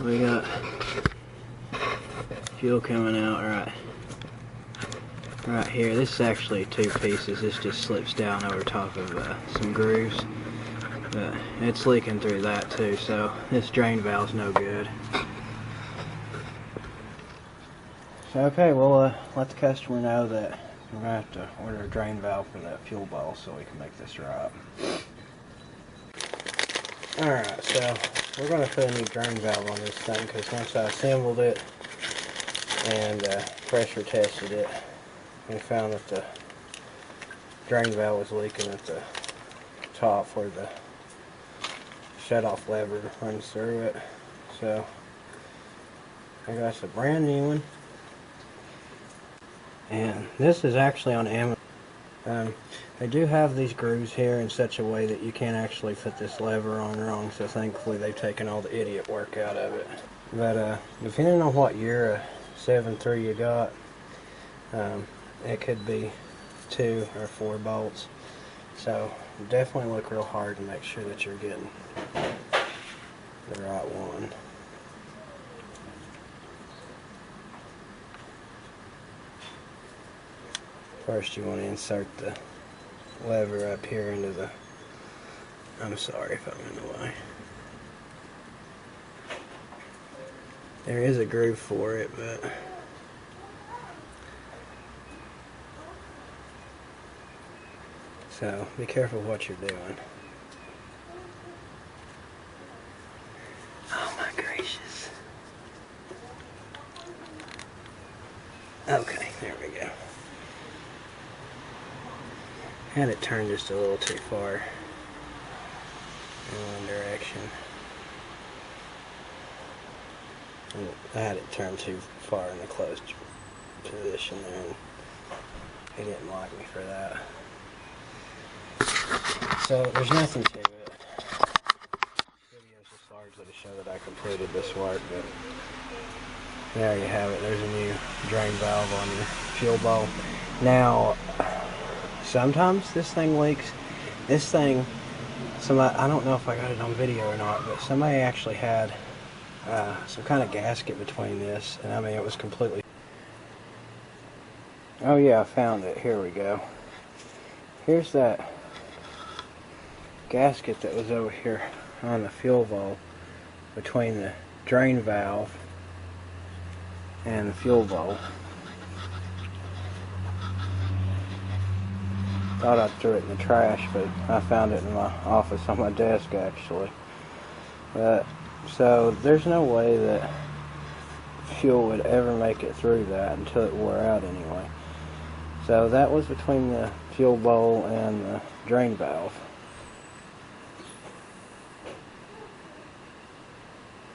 We got fuel coming out right here. This is actually 2 pieces. This just slips down over top of some grooves, but it's leaking through that too, so this drain valve's no good. So okay, we'll let the customer know that we're gonna have to order a drain valve for the fuel bowl so we can make this right. Alright, so we're going to put a new drain valve on this thing because once I assembled it and pressure tested it, we found that the drain valve was leaking at the top where the shut-off lever runs through it. So I got us a brand new one, and this is actually on Amazon. They do have these grooves here in such a way that you can't actually put this lever on wrong, so thankfully they've taken all the idiot work out of it. But depending on what year 7.3 you got, it could be 2 or 4 bolts. So definitely look real hard and make sure that you're getting the right one. First you want to insert the lever up here into the, I'm sorry if I'm in the way. There is a groove for it, but so be careful what you're doing. Oh my gracious. Okay, there we go. Had it turned just a little too far in one direction. And I had it turned too far in the closed position there, and he didn't like me for that. So there's nothing to it. This video is just largely to show that I completed this work, but there you have it. There's a new drain valve on your fuel bowl. Now, sometimes this thing leaks. This thing, I don't know if I got it on video or not, but somebody actually had some kind of gasket between this, and I mean it was completely... Oh yeah, I found it. Here we go. Here's that gasket that was over here on the fuel bowl between the drain valve and the fuel bowl. Thought I threw it in the trash, but I found it in my office on my desk actually. So there's no way that fuel would ever make it through that until it wore out anyway. So that was between the fuel bowl and the drain valve.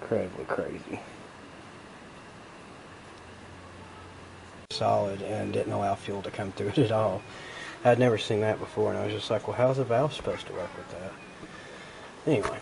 Incredibly crazy. Solid and didn't allow fuel to come through it at all. I'd never seen that before, and I was just like, well, how's the valve supposed to work with that? Anyway.